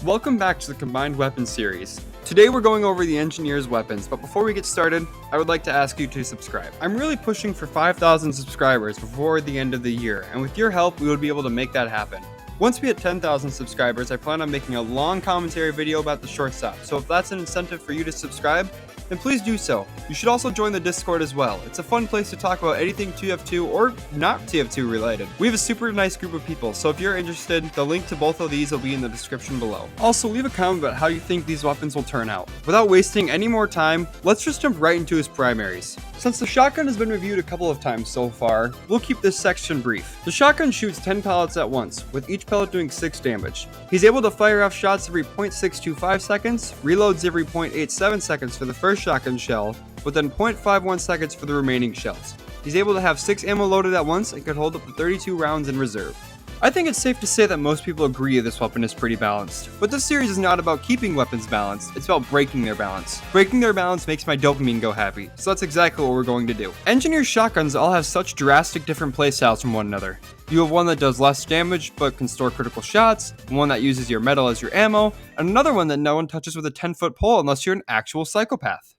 welcome back to the Combined Weapons series. Today we're going over the Engineer's weapons, but before we get started, I would like to ask you to subscribe. I'm really pushing for 5,000 subscribers before the end of the year, and with your help, we would be able to make that happen. Once we hit 10,000 subscribers, I plan on making a long commentary video about the shortstop, so if that's an incentive for you to subscribe, then please do so. You should also join the Discord as well. It's a fun place to talk about anything TF2 or not TF2 related. We have a super nice group of people, so if you're interested, the link to both of these will be in the description below. Also, leave a comment about how you think these weapons will turn out. Without wasting any more time, let's just jump right into his primaries. Since the shotgun has been reviewed a couple of times so far, we'll keep this section brief. The shotgun shoots 10 pellets at once, with each pellet doing 6 damage. He's able to fire off shots every 0.625 seconds, reloads every 0.87 seconds for the first shotgun shell, but then 0.51 seconds for the remaining shells. He's able to have 6 ammo loaded at once and can hold up to 32 rounds in reserve. I think it's safe to say that most people agree this weapon is pretty balanced, but this series is not about keeping weapons balanced, it's about breaking their balance. Breaking their balance makes my dopamine go happy, so that's exactly what we're going to do. Engineer shotguns all have such drastic different playstyles from one another. You have one that does less damage but can store critical shots, one that uses your metal as your ammo, and another one that no one touches with a 10-foot pole unless you're an actual psychopath.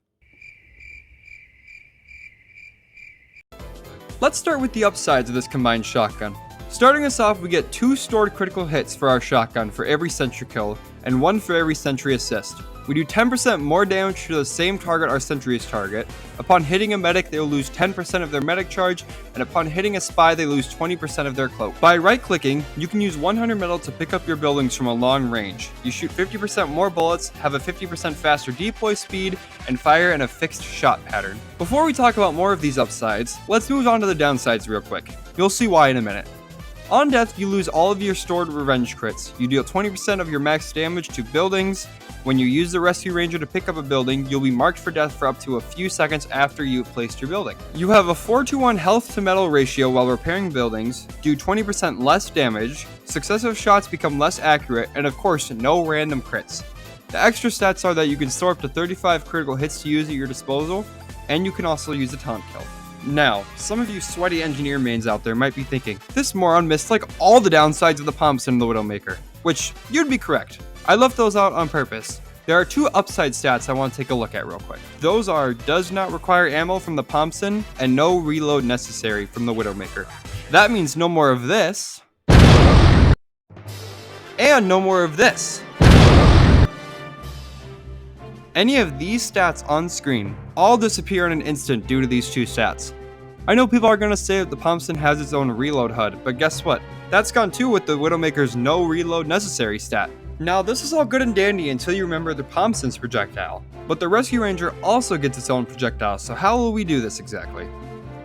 Let's start with the upsides of this combined shotgun. Starting us off, we get 2 stored critical hits for our shotgun for every sentry kill, and 1 for every sentry assist. We do 10% more damage to the same target our sentries target. Upon hitting a medic, they will lose 10% of their medic charge, and upon hitting a spy, they lose 20% of their cloak. By right-clicking, you can use 100 metal to pick up your buildings from a long range. You shoot 50% more bullets, have a 50% faster deploy speed, and fire in a fixed shot pattern. Before we talk about more of these upsides, let's move on to the downsides real quick. You'll see why in a minute. On death, you lose all of your stored revenge crits. You deal 20% of your max damage to buildings. When you use the rescue ranger to pick up a building, you'll be marked for death for up to a few seconds after you've placed your building. You have a 4-to-1 health to metal ratio while repairing buildings, do 20% less damage, successive shots become less accurate, and of course, no random crits. The extra stats are that you can store up to 35 critical hits to use at your disposal, and you can also use a taunt kill. Now, some of you sweaty engineer mains out there might be thinking, this moron missed like all the downsides of the Thompson and the Widowmaker, which you'd be correct. I left those out on purpose. There are 2 upside stats I want to take a look at real quick. Those are does not require ammo from the Thompson and no reload necessary from the Widowmaker. That means no more of this, and no more of this. Any of these stats on screen all disappear in an instant due to these 2 stats. I know people are going to say that the Thompson has its own reload HUD, but guess what? That's gone too with the Widowmaker's no reload necessary stat. Now this is all good and dandy until you remember the Thompson's projectile, but the Rescue Ranger also gets its own projectile, so how will we do this exactly?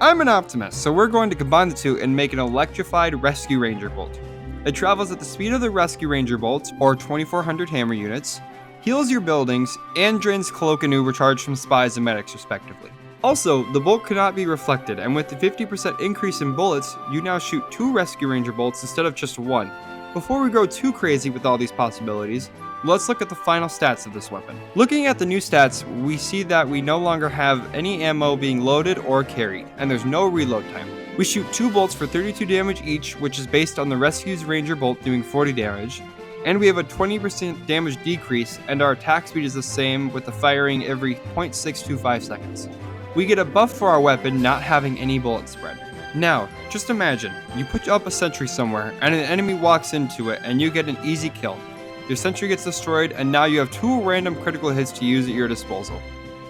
I'm an optimist, so we're going to combine the 2 and make an electrified Rescue Ranger bolt. It travels at the speed of the Rescue Ranger bolt, or 2400 hammer units, heals your buildings, and drains cloak and uber charge from spies and medics respectively. Also, the bolt cannot be reflected, and with the 50% increase in bullets, you now shoot 2 Rescue Ranger bolts instead of just 1. Before we go too crazy with all these possibilities, let's look at the final stats of this weapon. Looking at the new stats, we see that we no longer have any ammo being loaded or carried, and there's no reload time. We shoot 2 bolts for 32 damage each, which is based on the Rescue's Ranger bolt doing 40 damage, and we have a 20% damage decrease, and our attack speed is the same with the firing every 0.625 seconds. We get a buff for our weapon not having any bullet spread. Now, just imagine, you put up a sentry somewhere, and an enemy walks into it, and you get an easy kill. Your sentry gets destroyed, and now you have 2 random critical hits to use at your disposal.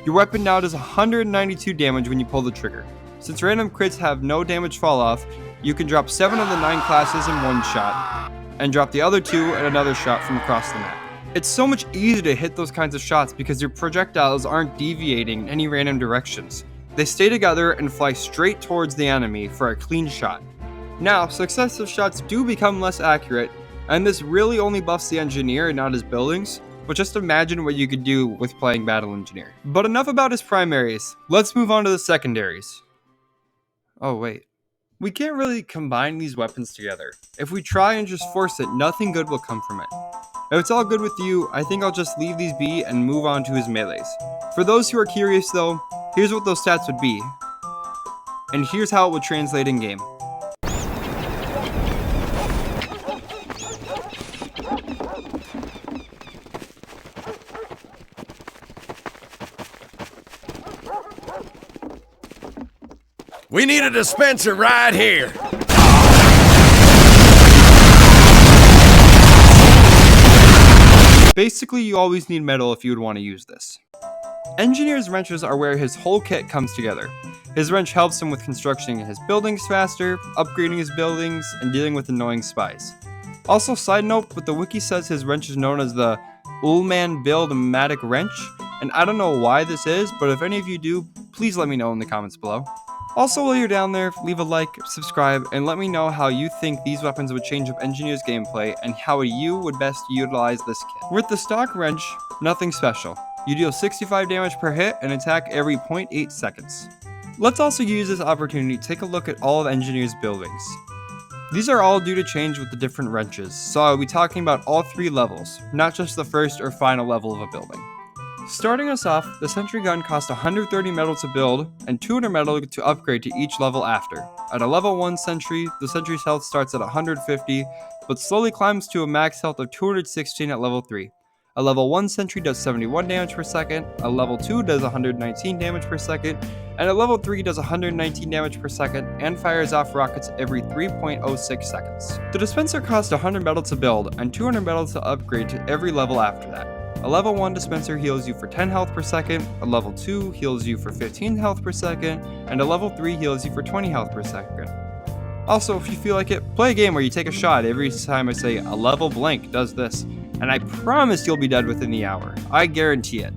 Your weapon now does 192 damage when you pull the trigger. Since random crits have no damage fall off, you can drop 7 of the 9 classes in one shot, and drop the other 2 in another shot from across the map. It's so much easier to hit those kinds of shots because your projectiles aren't deviating in any random directions. They stay together and fly straight towards the enemy for a clean shot. Now, successive shots do become less accurate, and this really only buffs the engineer and not his buildings, but just imagine what you could do with playing Battle Engineer. But enough about his primaries, let's move on to the secondaries. Oh wait. We can't really combine these weapons together. If we try and just force it, nothing good will come from it. If it's all good with you, I think I'll just leave these be and move on to his melees. For those who are curious though, here's what those stats would be, and here's how it would translate in game. We need a dispenser right here. Basically, you always need metal if you would want to use this. Engineer's wrenches are where his whole kit comes together. His wrench helps him with constructing his buildings faster, upgrading his buildings, and dealing with annoying spies. Also, side note, but the wiki says his wrench is known as the Ullman Build-O-Matic wrench, and I don't know why this is, but if any of you do, please let me know in the comments below. Also, while you're down there, leave a like, subscribe, and let me know how you think these weapons would change up Engineer's gameplay and how you would best utilize this kit. With the stock wrench, nothing special. You deal 65 damage per hit and attack every 0.8 seconds. Let's also use this opportunity to take a look at all of Engineer's buildings. These are all due to change with the different wrenches, so I'll be talking about all 3 levels, not just the first or final level of a building. Starting us off, the sentry gun costs 130 metal to build and 200 metal to upgrade to each level after. At a level 1 sentry, the sentry's health starts at 150, but slowly climbs to a max health of 216 at level 3. A level 1 sentry does 71 damage per second, a level 2 does 119 damage per second, and a level 3 does 119 damage per second and fires off rockets every 3.06 seconds. The dispenser costs 100 metal to build and 200 metal to upgrade to every level after that. A level 1 dispenser heals you for 10 health per second, a level 2 heals you for 15 health per second, and a level 3 heals you for 20 health per second. Also, if you feel like it, play a game where you take a shot every time I say a level blank does this, and I promise you'll be dead within the hour. I guarantee it.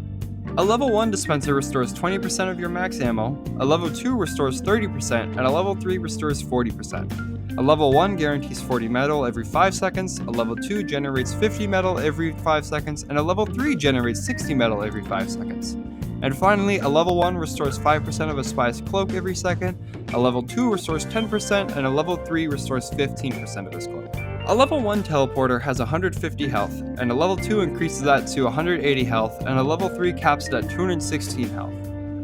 A level 1 dispenser restores 20% of your max ammo, a level 2 restores 30%, and a level 3 restores 40%. A level 1 guarantees 40 metal every 5 seconds, a level 2 generates 50 metal every 5 seconds, and a level 3 generates 60 metal every 5 seconds. And finally, a level 1 restores 5% of a spy's cloak every second, a level 2 restores 10%, and a level 3 restores 15% of his cloak. A level 1 teleporter has 150 health, and a level 2 increases that to 180 health, and a level 3 caps it at 216 health.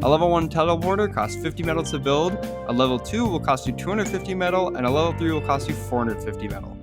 A level 1 teleporter costs 50 metal to build, a level 2 will cost you 250 metal, and a level 3 will cost you 450 metal.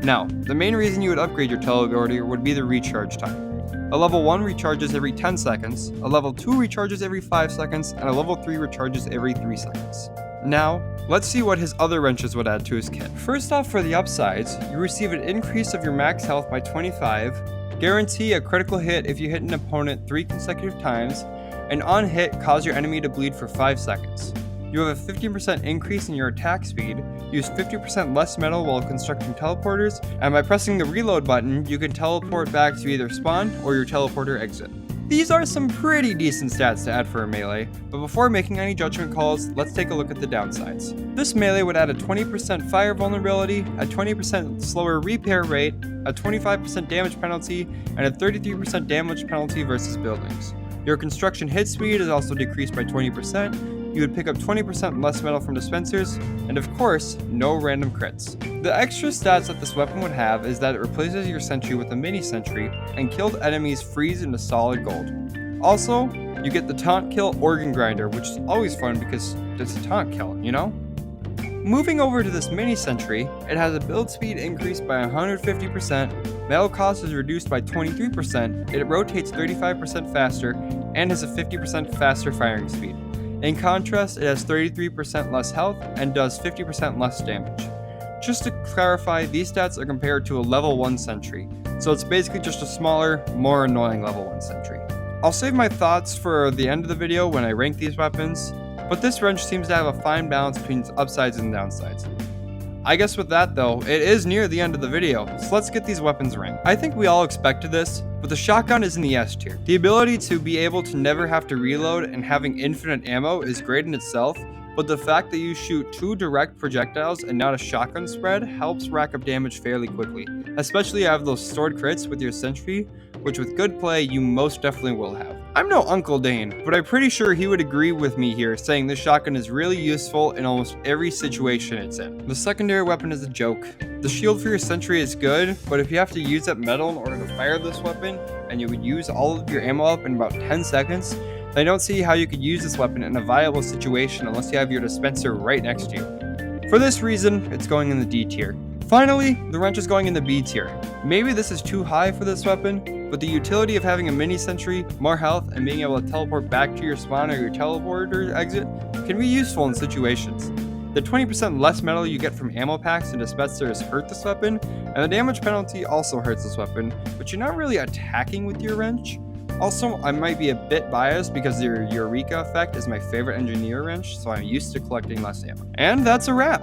Now, the main reason you would upgrade your teleporter would be the recharge time. A level 1 recharges every 10 seconds, a level 2 recharges every 5 seconds, and a level 3 recharges every 3 seconds. Now, let's see what his other wrenches would add to his kit. First off, for the upsides, you receive an increase of your max health by 25, guarantee a critical hit if you hit an opponent 3 consecutive times, and on hit, cause your enemy to bleed for 5 seconds. You have a 15% increase in your attack speed, use 50% less metal while constructing teleporters, and by pressing the reload button, you can teleport back to either spawn or your teleporter exit. These are some pretty decent stats to add for a melee, but before making any judgment calls, let's take a look at the downsides. This melee would add a 20% fire vulnerability, a 20% slower repair rate, a 25% damage penalty, and a 33% damage penalty versus buildings. Your construction hit speed is also decreased by 20%, you would pick up 20% less metal from dispensers, and of course, no random crits. The extra stats that this weapon would have is that it replaces your sentry with a mini sentry, and killed enemies freeze into solid gold. Also, you get the taunt kill organ grinder, which is always fun because it's a taunt kill, you know? Moving over to this mini sentry, it has a build speed increased by 150%, metal cost is reduced by 23%, it rotates 35% faster, and has a 50% faster firing speed. In contrast, it has 33% less health and does 50% less damage. Just to clarify, these stats are compared to a level 1 sentry, so it's basically just a smaller, more annoying level 1 sentry. I'll save my thoughts for the end of the video when I rank these weapons, but this wrench seems to have a fine balance between its upsides and downsides. I guess with that though, it is near the end of the video, so let's get these weapons ranked. I think we all expected this, but the shotgun is in the S tier. The ability to be able to never have to reload and having infinite ammo is great in itself, but the fact that you shoot 2 direct projectiles and not a shotgun spread helps rack up damage fairly quickly, especially if you have those stored crits with your sentry, which with good play you most definitely will have. I'm no Uncle Dane, but I'm pretty sure he would agree with me here saying this shotgun is really useful in almost every situation it's in. The secondary weapon is a joke. The shield for your sentry is good, but if you have to use up metal in order to fire this weapon, and you would use all of your ammo up in about 10 seconds, then I don't see how you could use this weapon in a viable situation unless you have your dispenser right next to you. For this reason, it's going in the D tier. Finally, the wrench is going in the B tier. Maybe this is too high for this weapon, but the utility of having a mini sentry, more health, and being able to teleport back to your spawn or your teleporter exit can be useful in situations. The 20% less metal you get from ammo packs and dispensers hurt this weapon, and the damage penalty also hurts this weapon, but you're not really attacking with your wrench. Also, I might be a bit biased because your Eureka effect is my favorite engineer wrench, so I'm used to collecting less ammo. And that's a wrap!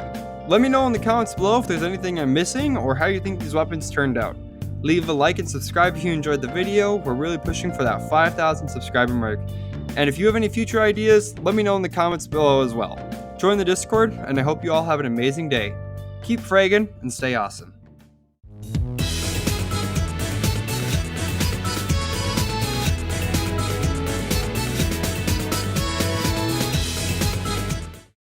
Let me know in the comments below if there's anything I'm missing or how you think these weapons turned out. Leave a like and subscribe if you enjoyed the video. We're really pushing for that 5,000 subscriber mark. And if you have any future ideas, let me know in the comments below as well. Join the Discord, and I hope you all have an amazing day. Keep fragging and stay awesome.